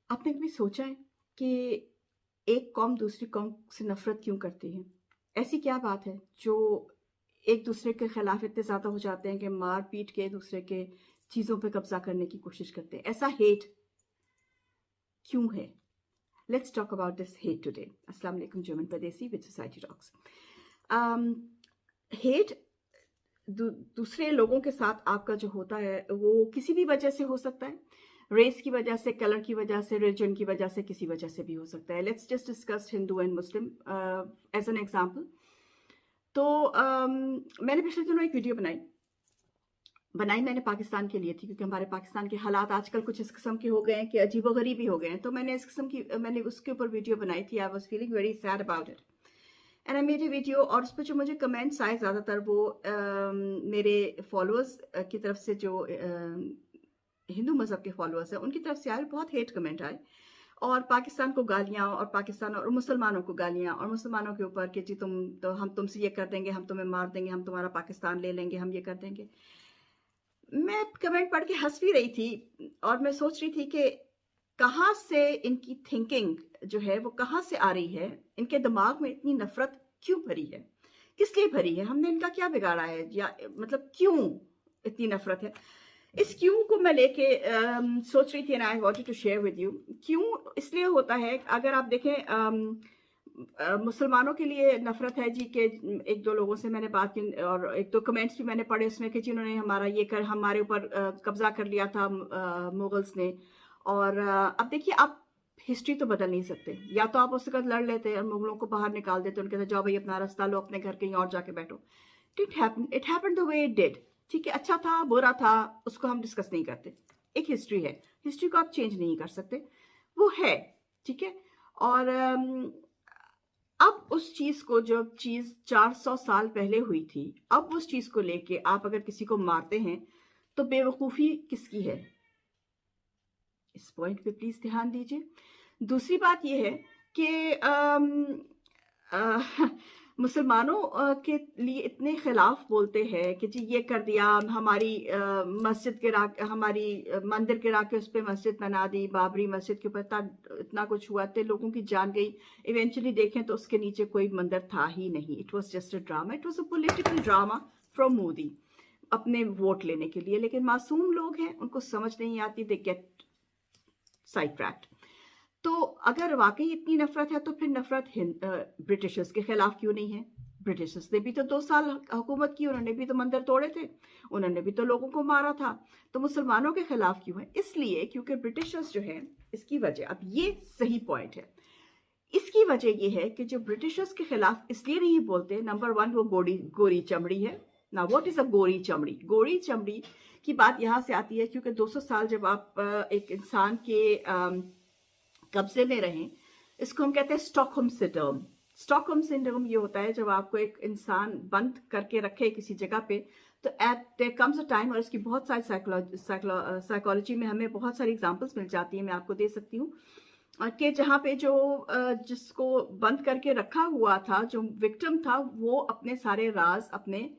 आपने कभी सोचा है कि एक कौम दूसरी कौम से नफरत क्यों करती है? ऐसी क्या बात है जो एक दूसरे के खिलाफ इतने ज़्यादा हो जाते हैं कि मार पीट के दूसरे के चीज़ों पे कब्जा करने की कोशिश करते हैं? ऐसा हेट क्यों है? Let's talk about this hate today. अस्सलाम वालेकुम जर्मन परदेसी विद सोसाइटी टॉक्स। हेट दूसरे लोगों के साथ आपका जो होता है वो किसी भी वजह से हो सकता है। रेस की वजह से, कलर की वजह से, रिलीजन की वजह से, किसी वजह से भी हो सकता है। Let's just discuss Hindu and Muslim as an example. तो मैंने पिछले दिनों एक वीडियो बनाई मैंने पाकिस्तान के लिए थी, क्योंकि हमारे पाकिस्तान के हालात आजकल कुछ इस किस्म के हो गए हैं कि अजीबोगरीब ही हो गए हैं। तो मैंने उसके ऊपर वीडियो बनाई थी। I was feeling very sad about it and I made a video. और उस पर जो मुझे कमेंट्स आए ज़्यादातर वो मेरे फॉलोअर्स की तरफ से, जो हिंदू मज़हब के फॉलोअर्स हैं उनकी तरफ से आए। बहुत हेट कमेंट आए और पाकिस्तान को गालियाँ, और पाकिस्तान और मुसलमानों को गालियाँ, और मुसलमानों के ऊपर कि जी हम तुमसे ये कर देंगे, हम तुम्हें मार देंगे, हम तुम्हारा पाकिस्तान ले लेंगे, हम ये कर देंगे। मैं कमेंट पढ़ के हंस भी रही थी और मैं सोच रही थी कि कहाँ से इनकी थिंकिंग जो है वो कहाँ से आ रही है, इनके दिमाग में इतनी नफरत क्यों भरी है, किस लिए भरी है, हमने इनका क्या बिगाड़ा है, या मतलब क्यों इतनी नफरत है। इस क्यों को मैं लेके सोच रही थी and I wanted to share with you. क्यों इसलिए होता है, अगर आप देखें मुसलमानों के लिए नफरत है जी के। एक दो लोगों से मैंने बात की और एक दो कमेंट्स भी मैंने पढ़े उसमें कि जिन्होंने हमारे ऊपर कब्जा कर लिया था मुगल्स ने। और अब देखिए, आप हिस्ट्री तो बदल नहीं सकते। या तो आप उसके साथ लड़ लेते और मुगलों को बाहर निकाल देते, उनके साथ जाओ भाई अपना रास्ता लो, अपने घर कहीं और जाके बैठो। It happened the way it did. ठीक है, अच्छा था बुरा था उसको हम डिस्कस नहीं करते। एक हिस्ट्री है, हिस्ट्री को आप चेंज नहीं कर सकते, वो है। ठीक है। और अब उस चीज को, जो चीज 400 साल पहले हुई थी, अब उस चीज को लेके आप अगर किसी को मारते हैं तो बेवकूफी किसकी है? इस पॉइंट पे प्लीज ध्यान दीजिए। दूसरी बात यह है कि अ, मुसलमानों के लिए इतने खिलाफ बोलते हैं कि जी ये कर दिया, हमारी हमारी मंदिर गिरा के उस पर मस्जिद बना दी, बाबरी मस्जिद के ऊपर इतना कुछ हुआ, इतने लोगों की जान गई। इवेंचुअली देखें तो उसके नीचे कोई मंदिर था ही नहीं। It was just a drama, it was a political drama from Modi, अपने वोट लेने के लिए। लेकिन मासूम लोग हैं, उनको समझ नहीं आती, दे गेट साइड ट्रैक्ड। तो अगर वाकई इतनी नफरत है तो फिर नफरत ब्रिटिशर्स के खिलाफ क्यों नहीं है? ब्रिटिशर्स ने भी तो 2 साल हुकूमत की, उन्होंने भी तो मंदिर तोड़े थे, उन्होंने भी तो लोगों को मारा था। तो मुसलमानों के खिलाफ क्यों है? इसलिए क्योंकि ब्रिटिशर्स जो है, इसकी वजह, अब ये सही पॉइंट है, इसकी वजह ये है कि जो ब्रिटिशर्स के खिलाफ इसलिए नहीं बोलते, नंबर वन, वो गोरी चमड़ी है ना। व्हाट इज अ गोरी चमड़ी? गोरी चमड़ी की बात यहां से आती है क्योंकि 200 साल जब आप एक इंसान के कब्जे में रहें, इसको हम कहते हैं स्टॉकहोम सिंड्रोम। स्टॉकहोम सिंड्रोम ये होता है जब आपको एक इंसान बंद करके रखे किसी जगह पे, तो eight there comes a time, और इसकी बहुत सारी साइकोलॉजी में हमें बहुत सारी एग्जांपल्स मिल जाती है, मैं आपको दे सकती हूँ, कि जहाँ पे जो जिसको बंद करके रखा हुआ था, जो विक्टिम था, वो अपने सारे राज अपने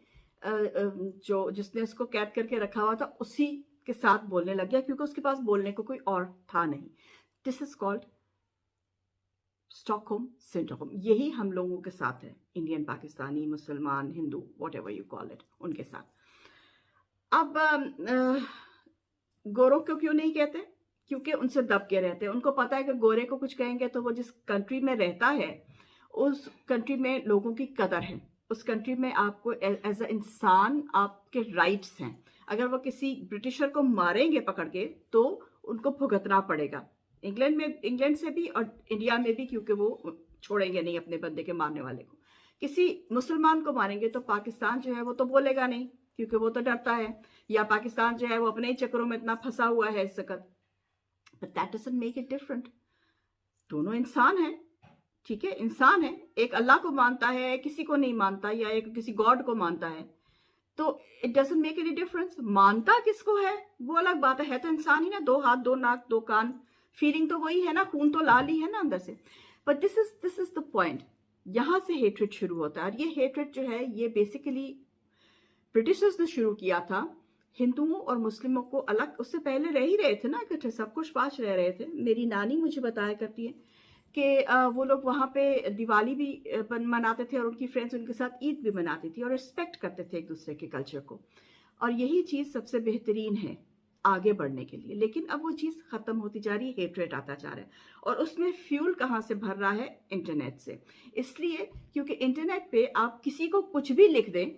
जो जिसने उसको कैद करके रखा हुआ था उसी के साथ बोलने लग गया, क्योंकि उसके पास बोलने को कोई और था नहीं। This is called Stockholm syndrome. यही हम लोगों के साथ है, इंडियन, पाकिस्तानी, मुसलमान, Hindu, what ever you call it, उनके साथ। अब गोरों को क्यों नहीं कहते? क्योंकि उनसे दब के रहते हैं। उनको पता है कि गोरे को कुछ कहेंगे तो वो जिस कंट्री में रहता है उस कंट्री में लोगों की कदर है, उस कंट्री में आपको एज अ इंसान आपके राइट्स हैं। अगर वो किसी ब्रिटिशर को मारेंगे पकड़ के तो उनको भुगतना पड़ेगा, इंग्लैंड से भी और इंडिया में भी, क्योंकि वो छोड़ेंगे नहीं अपने बंदे के मारने वाले को। किसी मुसलमान को मारेंगे तो पाकिस्तान जो है वो तो बोलेगा नहीं, क्योंकि वो तो डरता है, या पाकिस्तान जो है वो अपने ही चक्रों में इतना फंसा हुआ है इस वक्त। But that doesn't make it different. दोनों इंसान है, ठीक है, इंसान है। एक अल्लाह को मानता है, किसी को नहीं मानता, या एक किसी गॉड को मानता है, तो it doesn't make any difference. मानता किसको है वो अलग बात है तो इंसान ही ना, 2 हाथ 2 नाक 2 कान, फीलिंग तो वही है ना, खून तो लाल ही है ना अंदर से। But this is the point. यहां से हेट्रेड शुरू होता है, और ये हेट्रेड जो है ये बेसिकली ब्रिटिशर्स ने शुरू किया था। हिंदुओं और मुस्लिमों को अलग उससे पहले रह ही रहे थे ना इकट्ठे, सब कुछ पास रह रहे थे। मेरी नानी मुझे बताया करती है कि वो लोग वहाँ पे दिवाली भी मनाते थे और उनकी फ्रेंड्स उनके साथ ईद भी मनाती थी और रिस्पेक्ट करते थे एक दूसरे के कल्चर को। और यही चीज़ सबसे बेहतरीन है आगे बढ़ने के लिए। लेकिन अब वो चीज़ खत्म होती जा रही है, हेट्रेट आता जा रहा है। और उसमें फ्यूल कहाँ से भर रहा है? इंटरनेट से। इसलिए क्योंकि इंटरनेट पे आप किसी को कुछ भी लिख दें,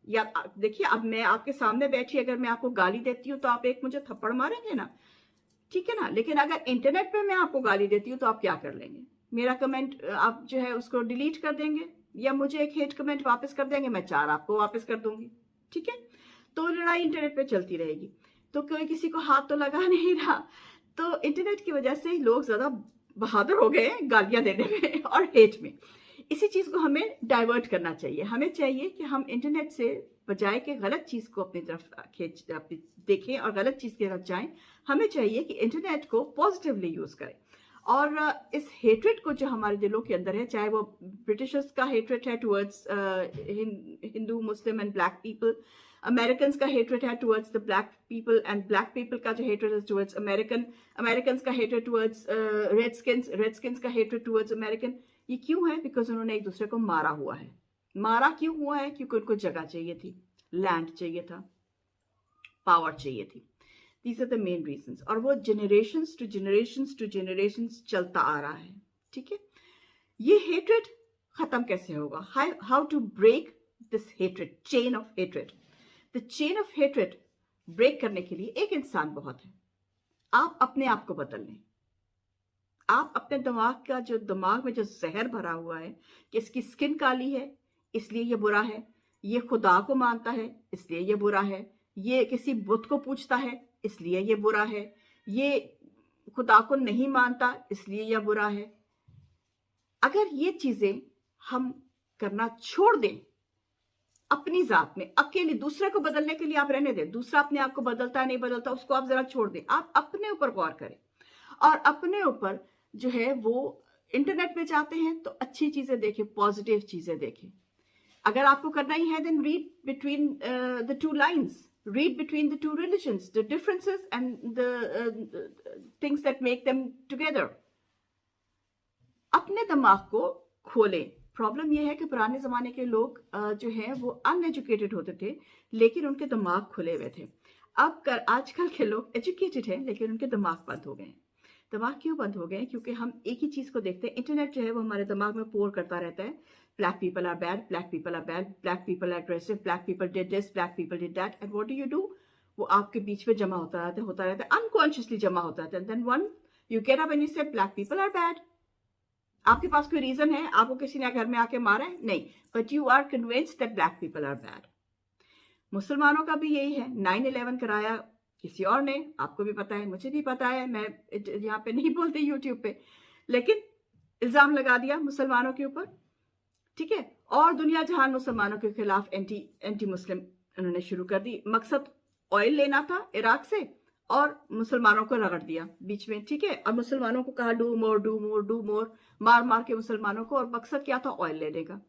या देखिए अब मैं आपके सामने बैठी अगर मैं आपको गाली देती हूँ तो आप एक मुझे थप्पड़ मारेंगे ना, ठीक है ना। लेकिन अगर इंटरनेट पे मैं आपको गाली देती हूँ तो आप क्या कर लेंगे? मेरा कमेंट आप जो है उसको डिलीट कर देंगे, या मुझे एक हेट कमेंट वापस कर देंगे, मैं 4 आपको वापस कर दूंगी, ठीक है। तो लड़ाई इंटरनेट पे चलती रहेगी। तो कोई किसी को हाथ तो लगा नहीं रहा। तो इंटरनेट की वजह से लोग ज्यादा बहादुर हो गए गालियां देने में और हेट में। इसी चीज को हमें डाइवर्ट करना चाहिए। हमें चाहिए कि हम इंटरनेट से बजाय के गलत चीज को अपनी तरफ देखें और गलत चीज की तरफ जाएं। हमें चाहिए कि इंटरनेट को पॉजिटिवली यूज करें। और इस हेट्रेट को जो हमारे दिलों के अंदर है, चाहे वो ब्रिटिशर्स का हेट्रेट है towards Hindu Muslim and black people, American का हेट्रेट है towards the black people, and black people का जो हेट्रेट है टुवर्ड्स अमेरिकन का हेट्रेट टुवर्ड्स रेड स्किन्स का हेट्रेट टुवर्ड्स अमेरिकन। ये क्यों है? बिकॉज उन्होंने एक दूसरे को मारा हुआ है। मारा क्यों हुआ है? क्योंकि उनको जगह चाहिए थी, लैंड चाहिए था, पावर चाहिए थी। These are the main reasons. और वो जनरेशंस टू जनरेशंस चलता आ रहा है, ठीक है। ये हेट्रेड खत्म कैसे होगा? How to break this hatred, chain of hatred. The chain of hatred break करने के लिए एक इंसान बहुत है। आप अपने आप को बदल लें। आप अपने दिमाग में जो जहर भरा हुआ है कि इसकी स्किन काली है इसलिए ये बुरा है, ये खुदा को मानता है इसलिए ये बुरा है, ये किसी बुत को पूछता है इसलिए ये बुरा है, ये खुदा को नहीं मानता इसलिए यह बुरा है। अगर ये चीजें हम करना छोड़ दें अपनी जात में अकेले, दूसरे को बदलने के लिए आप रहने दें। दूसरा अपने आप को बदलता है नहीं बदलता उसको आप जरा छोड़ दें। आप अपने ऊपर गौर करें और अपने ऊपर जो है वो इंटरनेट पे जाते हैं तो अच्छी चीजें देखें, पॉजिटिव चीजें देखें। अगर आपको करना ही है then read between the two lines, read between the two religions, the differences and the things that make them together. अपने दिमाग को खोलें। प्रॉब्लम यह है कि पुराने जमाने के लोग जो हैं वो अनएजुकेटेड होते थे लेकिन उनके दिमाग खुले हुए थे। आजकल के लोग एजुकेटेड हैं लेकिन उनके दिमाग बंद हो गए। दिमाग क्यों बंद हो गए? क्योंकि हम एक ही चीज को देखते हैं। इंटरनेट जो है वो हमारे दिमाग में पोर करता रहता है, black people are bad, black people are bad, black people are aggressive, black people did this, black people did that, and what do? वो आपके बीच में जमा होता रहता है, अनकॉन्शियसली जमा होता रहता है। Then when you get up and you say black people are bad. आपके पास कोई रीजन है? आपको किसी ने घर में आके मारा है? नहीं, but you are convinced that black people are bad. मुसलमानों का भी यही है। 9/11 कराया किसी और ने, आपको भी पता है, मुझे भी पता है, मैं यहाँ पे नहीं बोलती यूट्यूब पे, लेकिन इल्जाम लगा दिया मुसलमानों के ऊपर, ठीक है। और दुनिया जहान मुसलमानों के खिलाफ एंटी मुस्लिम उन्होंने शुरू कर दी। मकसद ऑयल लेना था इराक से और मुसलमानों को रगड़ दिया बीच में, ठीक है। और मुसलमानों को कहा do more do more do more, मार मार के मुसलमानों को, और मकसद क्या था? ऑयल लेने का।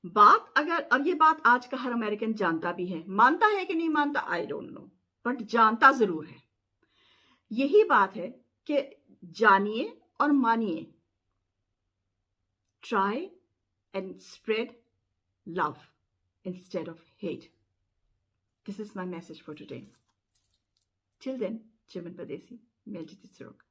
बात अगर, और ये बात आज का हर अमेरिकन जानता भी है, मानता है कि नहीं मानता आई डोंट नो, बट जानता जरूर है। यही बात है कि जानिए और मानिए। Try and spread love instead of hate. This is my message for today. Till then, Chiman Pardesi, मैं जीती सुरोग।